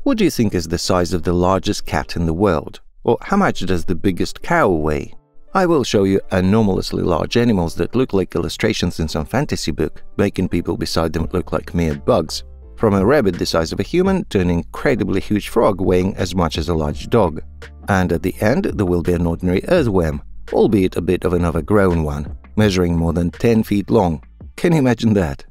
What do you think is the size of the largest cat in the world? Or how much does the biggest cow weigh? I will show you anomalously large animals that look like illustrations in some fantasy book, making people beside them look like mere bugs. From a rabbit the size of a human to an incredibly huge frog weighing as much as a large dog. And at the end there will be an ordinary earthworm, albeit a bit of an overgrown one, measuring more than 10 feet long. Can you imagine that?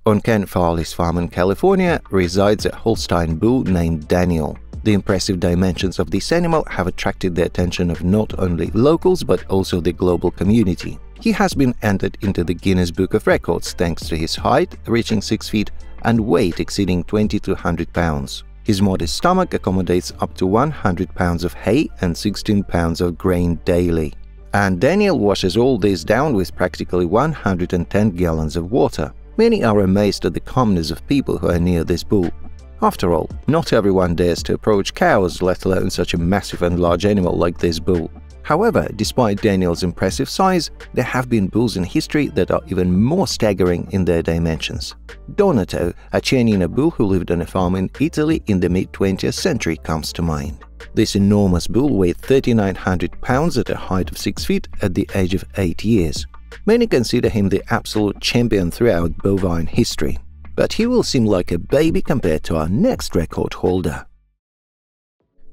On Ken Farley's farm in California resides a Holstein bull named Daniel. The impressive dimensions of this animal have attracted the attention of not only locals but also the global community. He has been entered into the Guinness Book of Records thanks to his height, reaching 6 feet, and weight exceeding 20 to 100 pounds. His modest stomach accommodates up to 100 pounds of hay and 16 pounds of grain daily. And Daniel washes all this down with practically 110 gallons of water. Many are amazed at the calmness of people who are near this bull. After all, not everyone dares to approach cows, let alone such a massive and large animal like this bull. However, despite Daniel's impressive size, there have been bulls in history that are even more staggering in their dimensions. Donato, a Chianina bull who lived on a farm in Italy in the mid-20th century, comes to mind. This enormous bull weighed 3,900 pounds at a height of 6 feet at the age of 8 years. Many consider him the absolute champion throughout bovine history, but he will seem like a baby compared to our next record holder.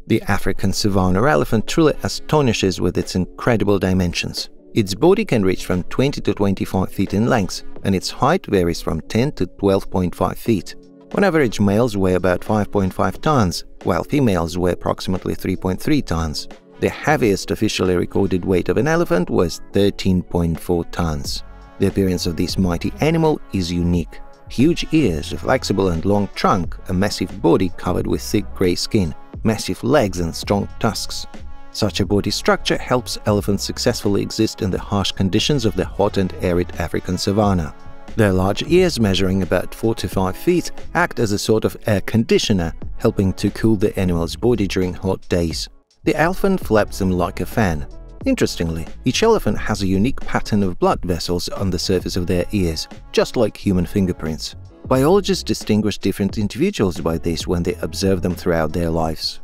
The African savanna elephant truly astonishes with its incredible dimensions. Its body can reach from 20 to 25 feet in length, and its height varies from 10 to 12.5 feet. On average, males weigh about 5.5 tons, while females weigh approximately 3.3 tons. The heaviest officially recorded weight of an elephant was 13.4 tons. The appearance of this mighty animal is unique. Huge ears, a flexible and long trunk, a massive body covered with thick grey skin, massive legs and strong tusks. Such a body structure helps elephants successfully exist in the harsh conditions of the hot and arid African savanna. Their large ears, measuring about 4 to 5 feet, act as a sort of air conditioner, helping to cool the animal's body during hot days. The elephant flaps them like a fan. Interestingly, each elephant has a unique pattern of blood vessels on the surface of their ears, just like human fingerprints. Biologists distinguish different individuals by this when they observe them throughout their lives.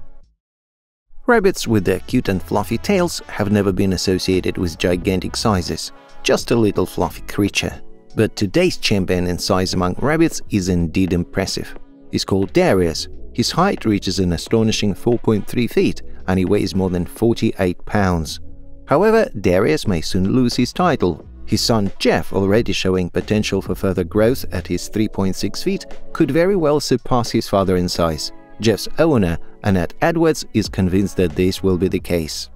Rabbits with their cute and fluffy tails have never been associated with gigantic sizes, just a little fluffy creature. But today's champion in size among rabbits is indeed impressive. He's called Darius. His height reaches an astonishing 4.3 feet and he weighs more than 48 pounds. However, Darius may soon lose his title. His son Jeff, already showing potential for further growth at his 3.6 feet, could very well surpass his father in size. Jeff's owner, Annette Edwards, is convinced that this will be the case.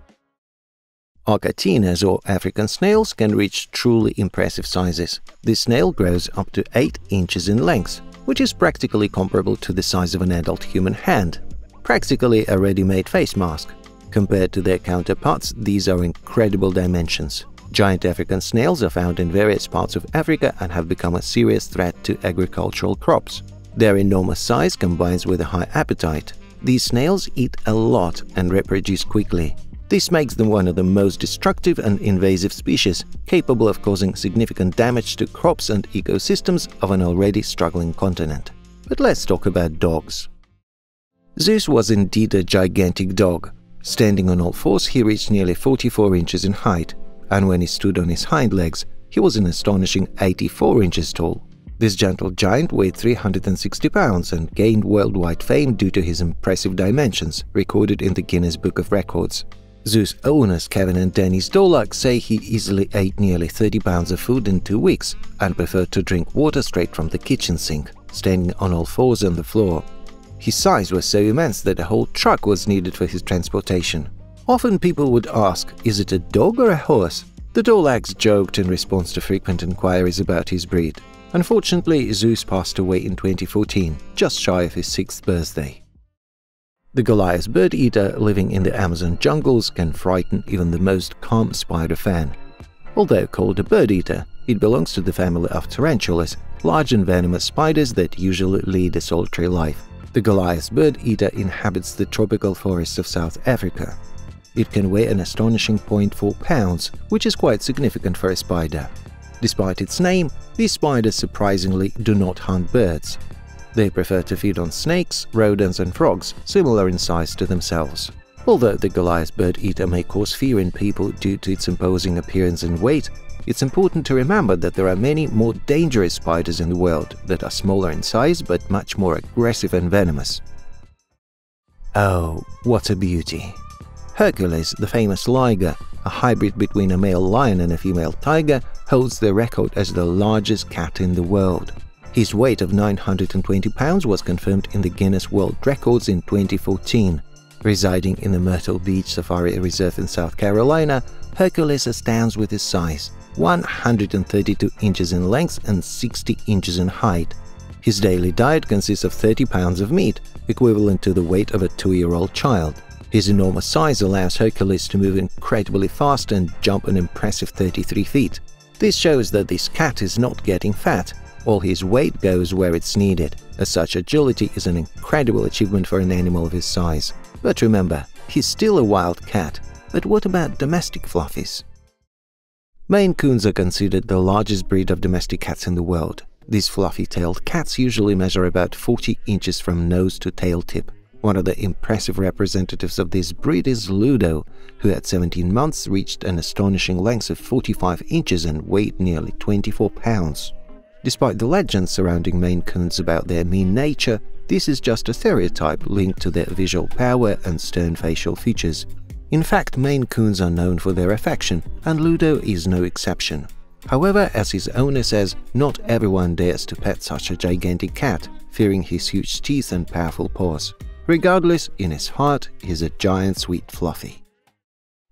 Achatinas, or African snails, can reach truly impressive sizes. This snail grows up to 8 inches in length, which is practically comparable to the size of an adult human hand. Practically a ready-made face mask. Compared to their counterparts, these are incredible dimensions. Giant African snails are found in various parts of Africa and have become a serious threat to agricultural crops. Their enormous size combines with a high appetite. These snails eat a lot and reproduce quickly. This makes them one of the most destructive and invasive species, capable of causing significant damage to crops and ecosystems of an already struggling continent. But let's talk about dogs. Zeus was indeed a gigantic dog. Standing on all fours, he reached nearly 44 inches in height, and when he stood on his hind legs, he was an astonishing 84 inches tall. This gentle giant weighed 360 pounds and gained worldwide fame due to his impressive dimensions, recorded in the Guinness Book of Records. Zeus owners Kevin and Dennis Dolak say he easily ate nearly 30 pounds of food in 2 weeks and preferred to drink water straight from the kitchen sink, standing on all fours on the floor. His size was so immense that a whole truck was needed for his transportation. Often people would ask, is it a dog or a horse? The Dolaks joked in response to frequent inquiries about his breed. Unfortunately, Zeus passed away in 2014, just shy of his 6th birthday. The Goliath Birdeater, living in the Amazon jungles, can frighten even the most calm spider fan. Although called a bird-eater, it belongs to the family of tarantulas, large and venomous spiders that usually lead a solitary life. The Goliath Birdeater inhabits the tropical forests of South Africa. It can weigh an astonishing 0.4 pounds, which is quite significant for a spider. Despite its name, these spiders surprisingly do not hunt birds. They prefer to feed on snakes, rodents and frogs, similar in size to themselves. Although the Goliath Birdeater may cause fear in people due to its imposing appearance and weight, it's important to remember that there are many more dangerous spiders in the world that are smaller in size but much more aggressive and venomous. Oh, what a beauty! Hercules, the famous Liger, a hybrid between a male lion and a female tiger, holds the record as the largest cat in the world. His weight of 920 pounds was confirmed in the Guinness World Records in 2014. Residing in the Myrtle Beach Safari Reserve in South Carolina, Hercules astounds with his size, 132 inches in length and 60 inches in height. His daily diet consists of 30 pounds of meat, equivalent to the weight of a 2-year-old child. His enormous size allows Hercules to move incredibly fast and jump an impressive 33 feet. This shows that this cat is not getting fat. All his weight goes where it's needed, as such agility is an incredible achievement for an animal of his size. But remember, he's still a wild cat. But what about domestic fluffies? Maine Coons are considered the largest breed of domestic cats in the world. These fluffy-tailed cats usually measure about 40 inches from nose to tail tip. One of the impressive representatives of this breed is Ludo, who at 17 months reached an astonishing length of 45 inches and weighed nearly 24 pounds. Despite the legends surrounding Maine Coons about their mean nature, this is just a stereotype linked to their visual power and stern facial features. In fact, Maine Coons are known for their affection, and Ludo is no exception. However, as his owner says, not everyone dares to pet such a gigantic cat, fearing his huge teeth and powerful paws. Regardless, in his heart, he's a giant sweet fluffy.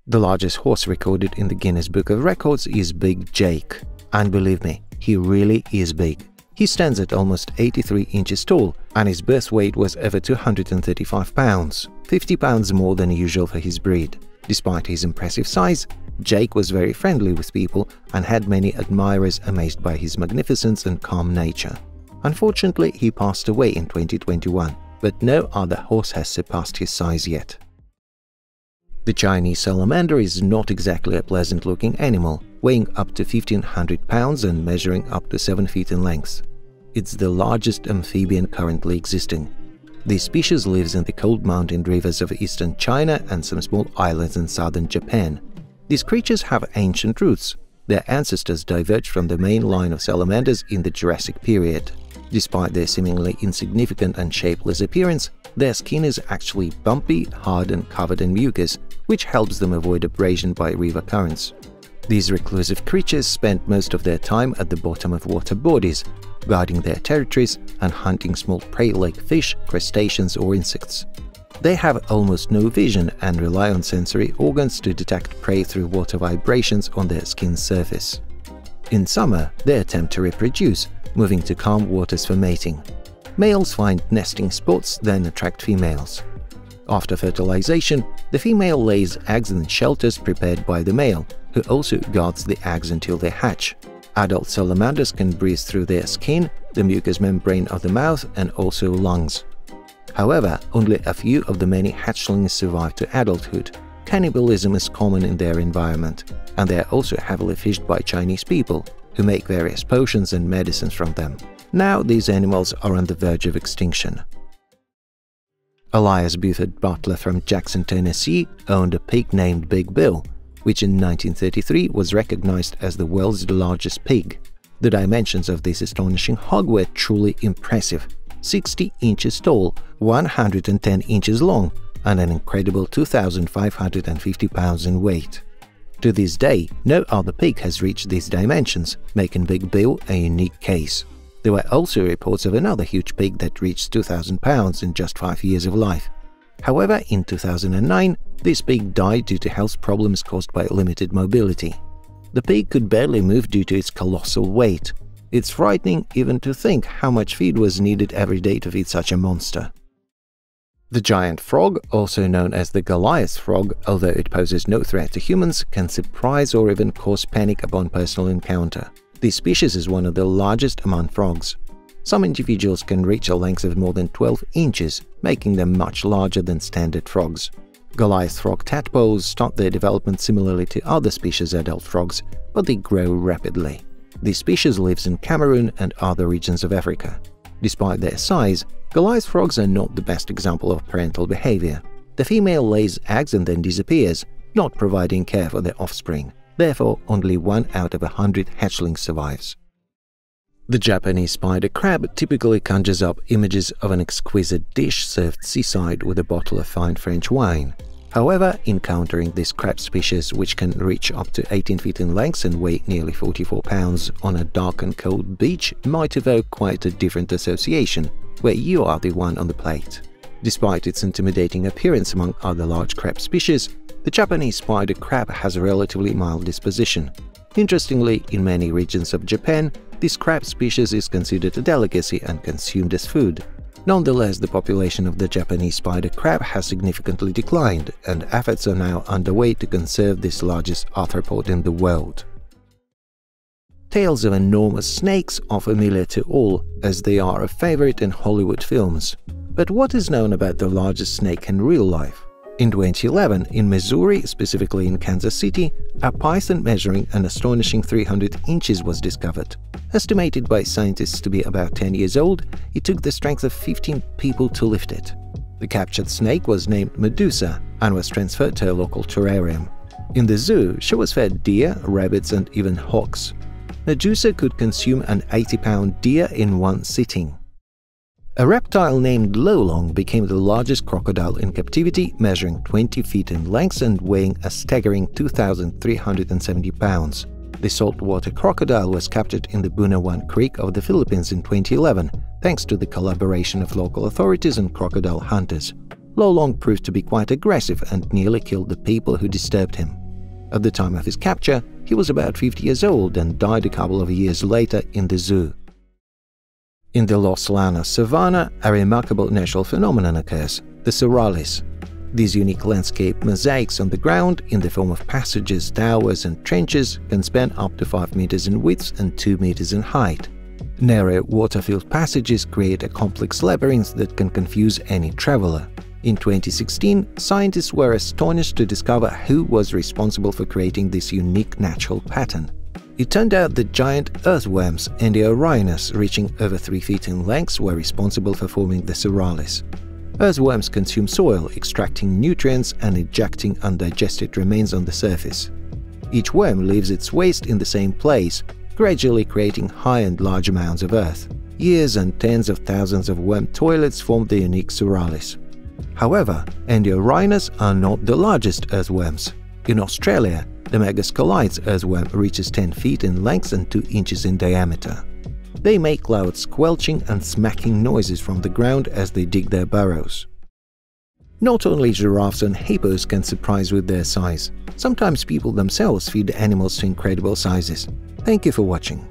The largest horse recorded in the Guinness Book of Records is Big Jake. And believe me, he really is big. He stands at almost 83 inches tall, and his birth weight was over 235 pounds, 50 pounds more than usual for his breed. Despite his impressive size, Jake was very friendly with people and had many admirers amazed by his magnificence and calm nature. Unfortunately, he passed away in 2021, but no other horse has surpassed his size yet. The Chinese salamander is not exactly a pleasant-looking animal, weighing up to 1,500 pounds and measuring up to 7 feet in length. It's the largest amphibian currently existing. This species lives in the cold mountain rivers of eastern China and some small islands in southern Japan. These creatures have ancient roots. Their ancestors diverged from the main line of salamanders in the Jurassic period. Despite their seemingly insignificant and shapeless appearance, their skin is actually bumpy, hard and covered in mucus, which helps them avoid abrasion by river currents. These reclusive creatures spend most of their time at the bottom of water bodies, guarding their territories and hunting small prey like fish, crustaceans or insects. They have almost no vision and rely on sensory organs to detect prey through water vibrations on their skin's surface. In summer, they attempt to reproduce, moving to calm waters for mating. Males find nesting spots, then attract females. After fertilization, the female lays eggs in shelters prepared by the male, who also guards the eggs until they hatch. Adult salamanders can breathe through their skin, the mucous membrane of the mouth and also lungs. However, only a few of the many hatchlings survive to adulthood. Cannibalism is common in their environment, and they are also heavily fished by Chinese people, who make various potions and medicines from them. Now these animals are on the verge of extinction. Elias Buford Butler from Jackson, Tennessee, owned a pig named Big Bill, which in 1933 was recognized as the world's largest pig. The dimensions of this astonishing hog were truly impressive: 60 inches tall, 110 inches long, and an incredible 2,550 pounds in weight. To this day, no other pig has reached these dimensions, making Big Bill a unique case. There were also reports of another huge pig that reached 2,000 pounds in just 5 years of life. However, in 2009, this pig died due to health problems caused by limited mobility. The pig could barely move due to its colossal weight. It's frightening even to think how much feed was needed every day to feed such a monster. The giant frog, also known as the Goliath Frog, although it poses no threat to humans, can surprise or even cause panic upon personal encounter. This species is one of the largest among frogs. Some individuals can reach a length of more than 12 inches, making them much larger than standard frogs. Goliath frog tadpoles start their development similarly to other species' adult frogs, but they grow rapidly. This species lives in Cameroon and other regions of Africa. Despite their size, Goliath frogs are not the best example of parental behavior. The female lays eggs and then disappears, not providing care for their offspring. Therefore, only 1 out of 100 hatchlings survives. The Japanese spider crab typically conjures up images of an exquisite dish served seaside with a bottle of fine French wine. However, encountering this crab species, which can reach up to 18 feet in length and weigh nearly 44 pounds on a dark and cold beach, might evoke quite a different association, where you are the one on the plate. Despite its intimidating appearance among other large crab species, the Japanese spider crab has a relatively mild disposition. Interestingly, in many regions of Japan, this crab species is considered a delicacy and consumed as food. Nonetheless, the population of the Japanese spider crab has significantly declined, and efforts are now underway to conserve this largest arthropod in the world. Tales of enormous snakes are familiar to all, as they are a favorite in Hollywood films. But what is known about the largest snake in real life? In 2011, in Missouri, specifically in Kansas City, a python measuring an astonishing 300 inches was discovered. Estimated by scientists to be about 10 years old, it took the strength of 15 people to lift it. The captured snake was named Medusa and was transferred to a local terrarium. In the zoo, she was fed deer, rabbits, and even hawks. Medusa could consume an 80-pound deer in one sitting. A reptile named Lolong became the largest crocodile in captivity, measuring 20 feet in length and weighing a staggering 2,370 pounds. The saltwater crocodile was captured in the Bunawan Creek of the Philippines in 2011, thanks to the collaboration of local authorities and crocodile hunters. Lolong proved to be quite aggressive and nearly killed the people who disturbed him. At the time of his capture, he was about 50 years old and died a couple of years later in the zoo. In the Los Llanos savanna, a remarkable natural phenomenon occurs, the Soralis. These unique landscape mosaics on the ground, in the form of passages, towers, and trenches, can span up to 5 meters in width and 2 meters in height. Narrow, water-filled passages create a complex labyrinth that can confuse any traveler. In 2016, scientists were astonished to discover who was responsible for creating this unique natural pattern. It turned out that giant earthworms, Endiorhinus, reaching over 3 feet in length, were responsible for forming the Soralis. Earthworms consume soil, extracting nutrients and ejecting undigested remains on the surface. Each worm leaves its waste in the same place, gradually creating high and large amounts of earth. Years and tens of thousands of worm toilets form the unique Soralis. However, Endiorhinus are not the largest earthworms. In Australia, the Megascolites earthworm reaches 10 feet in length and 2 inches in diameter. They make loud squelching and smacking noises from the ground as they dig their burrows. Not only giraffes and hippos can surprise with their size, sometimes people themselves feed animals to incredible sizes. Thank you for watching.